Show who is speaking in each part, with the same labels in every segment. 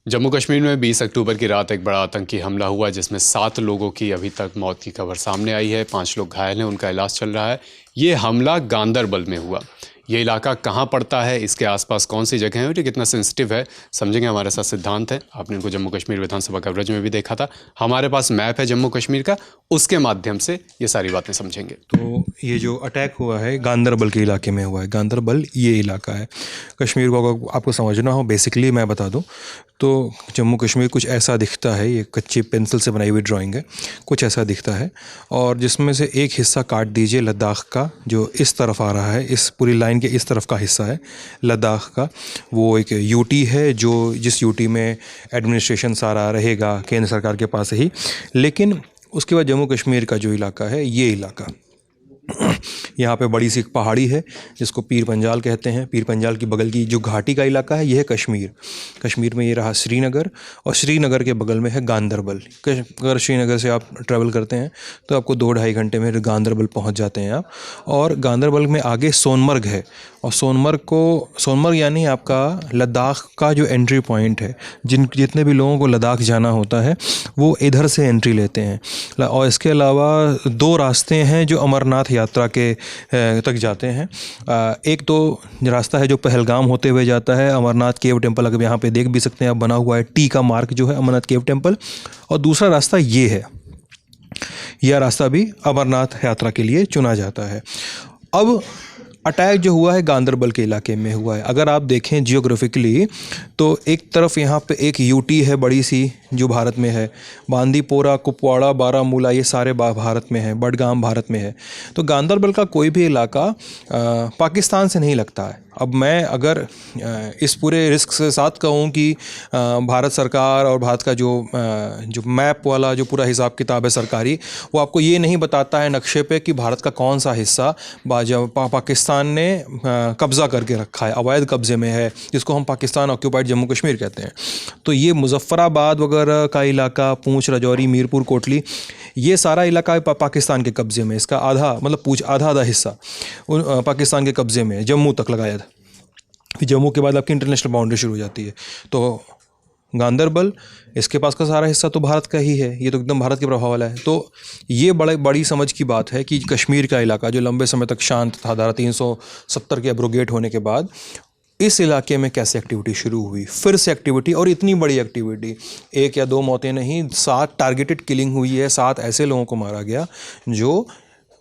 Speaker 1: जम्मू कश्मीर में 20 अक्टूबर की रात एक बड़ा आतंकी हमला हुआ जिसमें 7 लोगों की अभी तक मौत की खबर सामने आई है। 5 लोग घायल हैं, उनका इलाज चल रहा है। ये हमला गांदरबल में हुआ। ये इलाका कहाँ पड़ता है, इसके आसपास कौन सी जगह है और ये कितना सेंसिटिव है, समझेंगे। हमारे साथ सिद्धांत है, आपने इनको जम्मू कश्मीर विधानसभा कवरेज में भी देखा था। हमारे पास मैप है जम्मू कश्मीर का, उसके माध्यम से ये सारी बातें समझेंगे।
Speaker 2: तो ये जो अटैक हुआ है गांदरबल के इलाके में हुआ है। गांदरबल ये इलाका है कश्मीर को, अगर आपको समझना हो बेसिकली मैं बता दूं तो जम्मू कश्मीर कुछ ऐसा दिखता है। ये कच्ची पेंसिल से बनाई हुई ड्राइंग है, कुछ ऐसा दिखता है। और जिसमें से एक हिस्सा काट दीजिए लद्दाख का, जो इस तरफ आ रहा है, इस पूरी लाइन के इस तरफ का हिस्सा है लद्दाख का। वो एक यूटी है, जो जिस यूटी में एडमिनिस्ट्रेशन सारा रहेगा केंद्र सरकार के पास ही। लेकिन उसके बाद जम्मू कश्मीर का जो इलाका है, ये इलाका यहाँ पे बड़ी सी एक पहाड़ी है जिसको पीर पंजाल कहते हैं। पीर पंजाल की बगल की जो घाटी का इलाका है, ये है कश्मीर। कश्मीर में ये रहा श्रीनगर, और श्रीनगर के बगल में है गांदरबल। अगर श्रीनगर से आप ट्रैवल करते हैं तो आपको 2-2.5 घंटे में गांदरबल पहुँच जाते हैं आप। और गांदरबल में आगे सोनमर्ग है, और सोनमर्ग यानी आपका लद्दाख का जो एंट्री पॉइंट है। जितने भी लोगों को लद्दाख जाना होता है वो इधर से एंट्री लेते हैं। और इसके अलावा 2 रास्ते हैं जो अमरनाथ यात्रा के तक जाते हैं। एक तो रास्ता है जो पहलगाम होते हुए जाता है, अमरनाथ केव टेम्पल अगर यहाँ पे देख भी सकते हैं आप, बना हुआ है टी का मार्क जो है अमरनाथ केव टेम्पल। और दूसरा रास्ता ये है, यह रास्ता भी अमरनाथ यात्रा के लिए चुना जाता है। अब अटैक जो हुआ है गांदरबल के इलाके में हुआ है। अगर आप देखें जियोग्राफिकली तो एक तरफ यहाँ पे एक यूटी है बड़ी सी जो भारत में है, बांदीपोरा, कुपवाड़ा, बारामूला ये सारे भारत में हैं, बडगाम भारत में है। तो गांदरबल का कोई भी इलाका पाकिस्तान से नहीं लगता है। अब मैं अगर इस पूरे रिस्क से साथ कहूँ कि भारत सरकार और भारत का जो मैप वाला जो पूरा हिसाब किताब है सरकारी, वो आपको ये नहीं बताता है नक्शे पे कि भारत का कौन सा हिस्सा पाकिस्तान ने कब्ज़ा करके रखा है, अवैध कब्ज़े में है, जिसको हम पाकिस्तान ऑक्यूपाइड जम्मू कश्मीर कहते हैं। तो ये मुजफ्फराबाद वगैरह का इलाका, पूंछ, राजौरी, मीरपुर, कोटली, ये सारा इलाका पाकिस्तान के कब्ज़े में। इसका आधा मतलब पूंछ आधा हिस्सा पाकिस्तान के कब्ज़े में, जम्मू तक लगाया था। फिर जम्मू के बाद आपकी इंटरनेशनल बाउंड्री शुरू हो जाती है। तो गांदरबल, इसके पास का सारा हिस्सा तो भारत का ही है, ये तो एकदम भारत के प्रभाव वाला है। तो ये बड़ी समझ की बात है कि कश्मीर का इलाका जो लंबे समय तक शांत था, धारा 370 के एब्रोगेट होने के बाद इस इलाके में कैसे एक्टिविटी शुरू हुई, फिर से एक्टिविटी, और इतनी बड़ी एक्टिविटी। 1 या 2 मौतें नहीं, 7 टारगेटेड किलिंग हुई है। 7 ऐसे लोगों को मारा गया जो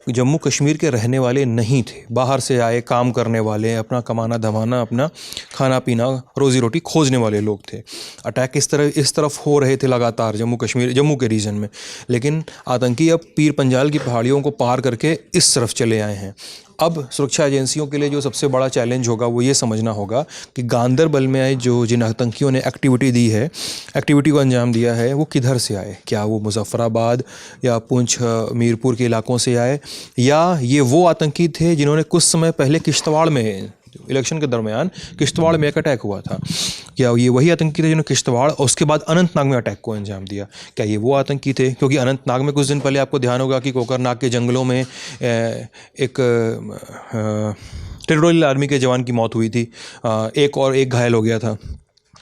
Speaker 2: जम्मू कश्मीर के रहने वाले नहीं थे, बाहर से आए काम करने वाले, अपना कमाना धमाना, अपना खाना पीना, रोज़ी रोटी खोजने वाले लोग थे। अटैक इस तरफ हो रहे थे लगातार जम्मू के रीजन में। लेकिन आतंकी अब पीर पंजाल की पहाड़ियों को पार करके इस तरफ चले आए हैं। अब सुरक्षा एजेंसियों के लिए जो सबसे बड़ा चैलेंज होगा वो ये समझना होगा कि गांदरबल में आए जिन आतंकियों ने एक्टिविटी को अंजाम दिया है, वो किधर से आए। क्या वो मुजफ्फराबाद या पुंछ, मीरपुर के इलाकों से आए, या ये वो आतंकी थे जिन्होंने कुछ समय पहले किश्तवाड़ में, इलेक्शन के दरमियान किश्तवाड़ में एक अटैक हुआ था, क्या ये वही आतंकी थे जिन्होंने किश्तवाड़ और उसके बाद अनंतनाग में अटैक को अंजाम दिया? क्या ये वो आतंकी थे? क्योंकि अनंतनाग में कुछ दिन पहले आपको ध्यान होगा कि कोकरनाग के जंगलों में एक टेरिटोरियल आर्मी के जवान की मौत हुई थी, एक घायल हो गया था।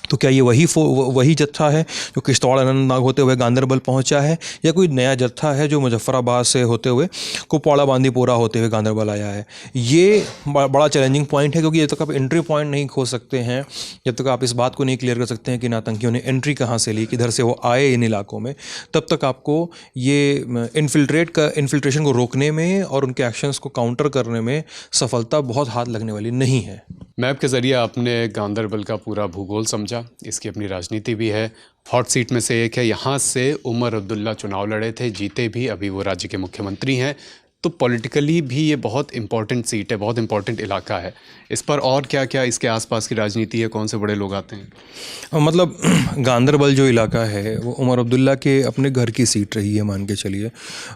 Speaker 2: तो क्या ये वही जत्था है जो किश्तवाड़ अनंतनाग होते हुए गांदरबल पहुंचा है, या कोई नया जत्था है जो मुजफ्फराबाद से होते हुए कुपवाड़ा, बांदीपोरा होते हुए गांदरबल आया है? ये बड़ा चैलेंजिंग पॉइंट है, क्योंकि जब तक आप एंट्री पॉइंट नहीं खोज सकते हैं, जब तक आप इस बात को नहीं क्लियर कर सकते हैं कि इन आतंकियों ने एंट्री कहाँ से ली, किधर से वो आए इन इलाकों में, तब तक आपको ये इन्फिल्ट्रेशन को रोकने में और उनके एक्शंस को काउंटर करने में सफलता बहुत हाथ लगने वाली नहीं है।
Speaker 1: मैप के ज़रिए आपने गांदरबल का पूरा भूगोल समझा, इसकी अपनी राजनीति भी है। हॉट सीट में से एक है, यहाँ से उमर अब्दुल्ला चुनाव लड़े थे, जीते भी, अभी वो राज्य के मुख्यमंत्री हैं। तो पॉलिटिकली भी ये बहुत इंपॉर्टेंट सीट है, बहुत इंपॉर्टेंट इलाका है। इस पर और क्या क्या इसके आसपास की राजनीति है, कौन से बड़े लोग आते हैं?
Speaker 2: मतलब गांदरबल जो इलाका है वो उमर अब्दुल्ला के अपने घर की सीट रही है, मान के चलिए।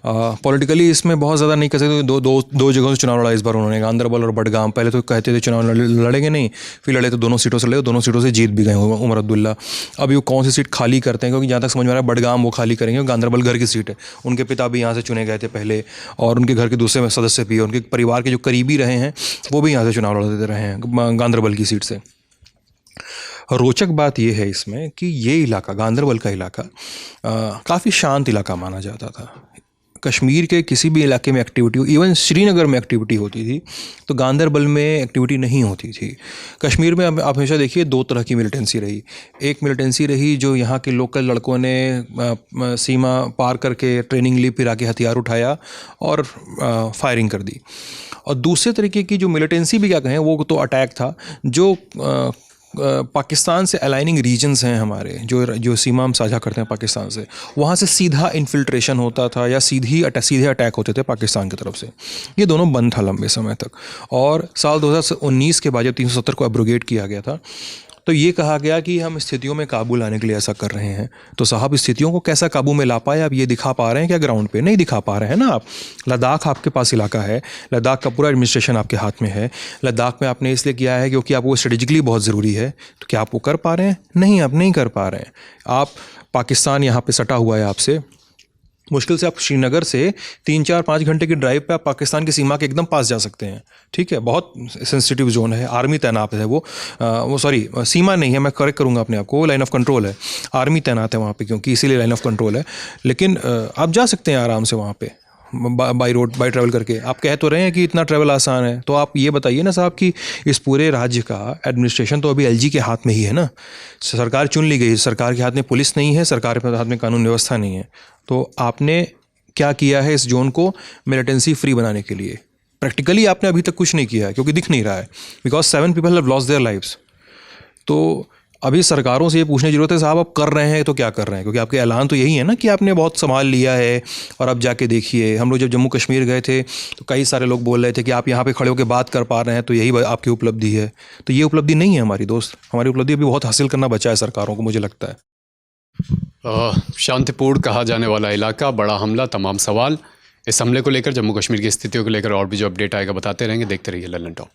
Speaker 2: पॉलिटिकली इसमें बहुत ज़्यादा नहीं कह सकते। दो जगहों से चुनाव लड़ा इस बार उन्होंने, गांदरबल और बडगाम। पहले तो कहते थे चुनाव लड़ेंगे नहीं, फिर लड़े तो दोनों सीटों से लड़े, दोनों सीटों से जीत भी गए उमर अब्दुल्ला। अभी वो कौन सी सीट खाली करते हैं, क्योंकि जहाँ तक समझ में आ रहा है बडगाम वो खाली करेंगे, गांदरबल घर की सीट है। उनके पिता भी यहाँ से चुने गए थे पहले, और उनके घर के दूसरे सदस्य भी, उनके परिवार के जो करीबी रहे हैं वो भी यहाँ से चुनाव लड़ते रहे हैं गांदरबल की सीट से। रोचक बात यह है इसमें कि ये इलाका, गांदरबल का इलाका, काफ़ी शांत इलाका माना जाता था। कश्मीर के किसी भी इलाके में एक्टिविटी, इवन श्रीनगर में एक्टिविटी होती थी, तो गांदरबल में एक्टिविटी नहीं होती थी। कश्मीर में आप हमेशा देखिए दो तरह की मिलिटेंसी रही। एक मिलिटेंसी रही जो यहाँ के लोकल लड़कों ने सीमा पार करके ट्रेनिंग ली, फिर आके हथियार उठाया और फायरिंग कर दी। और दूसरे तरीके की जो मिलिटेंसी भी क्या कहें, वो तो अटैक था, जो पाकिस्तान से अलाइनिंग रीजन्स हैं हमारे, जो सीमा हम साझा करते हैं पाकिस्तान से, वहाँ से सीधा इन्फिल्ट्रेशन होता था या सीधे अटैक होते थे पाकिस्तान की तरफ से। ये दोनों बंद था लंबे समय तक। और साल 2019 के बाद जब 370 को एब्रोगेट किया गया था, तो ये कहा गया कि हम स्थितियों में काबू लाने के लिए ऐसा कर रहे हैं। तो साहब, स्थितियों को कैसा काबू में ला पाए आप ये दिखा पा रहे हैं क्या ग्राउंड पे? नहीं दिखा पा रहे हैं ना आप। लद्दाख आपके पास इलाका है, लद्दाख का पूरा एडमिनिस्ट्रेशन आपके हाथ में है। लद्दाख में आपने इसलिए किया है क्योंकि आपको स्ट्रेटेजिकली बहुत ज़रूरी है। तो क्या आप वो कर पा रहे हैं? नहीं, आप नहीं कर पा रहे हैं। आप, पाकिस्तान यहाँ पर सटा हुआ है आपसे, मुश्किल से आप श्रीनगर से 3-4-5 घंटे की ड्राइव पे आप पाकिस्तान की सीमा के एकदम पास जा सकते हैं। ठीक है, बहुत सेंसिटिव जोन है, आर्मी तैनात है वो सॉरी सीमा नहीं है, मैं करेक्ट करूँगा अपने आप को, वो लाइन ऑफ कंट्रोल है। आर्मी तैनात है वहाँ पे, क्योंकि इसीलिए लाइन ऑफ कंट्रोल है। लेकिन आप जा सकते हैं आराम से वहाँ पे बाई रोड, बाई ट्रैवल करके। आप कह तो रहे हैं कि इतना ट्रैवल आसान है, तो आप ये बताइए ना साहब कि इस पूरे राज्य का एडमिनिस्ट्रेशन तो अभी एलजी के हाथ में ही है ना। सरकार चुन ली गई, सरकार के हाथ में पुलिस नहीं है, सरकार के हाथ में कानून व्यवस्था नहीं है। तो आपने क्या किया है इस जोन को मिलिटेंसी फ्री बनाने के लिए? प्रैक्टिकली आपने अभी तक कुछ नहीं किया है, क्योंकि दिख नहीं रहा है, because 7 people have lost their lives. तो अभी सरकारों से ये पूछने की जरूरत है, साहब आप कर रहे हैं तो क्या कर रहे हैं? क्योंकि आपके ऐलान तो यही है ना कि आपने बहुत संभाल लिया है। और अब जाके देखिए, हम लोग जब जम्मू कश्मीर गए थे तो कई सारे लोग बोल रहे थे कि आप यहाँ पे खड़े होकर बात कर पा रहे हैं तो यही आपकी उपलब्धि है। तो ये उपलब्धि नहीं है हमारी दोस्त, हमारी उपलब्धि अभी बहुत हासिल करना बचा है सरकारों को, मुझे लगता है।
Speaker 1: शांतिपूर्ण कहा जाने वाला इलाका, बड़ा हमला, तमाम सवाल। इस हमले को लेकर, जम्मू कश्मीर की स्थितियों को लेकर और भी जो अपडेट आएगा बताते रहेंगे। देखते रहिए लल्लन टॉप।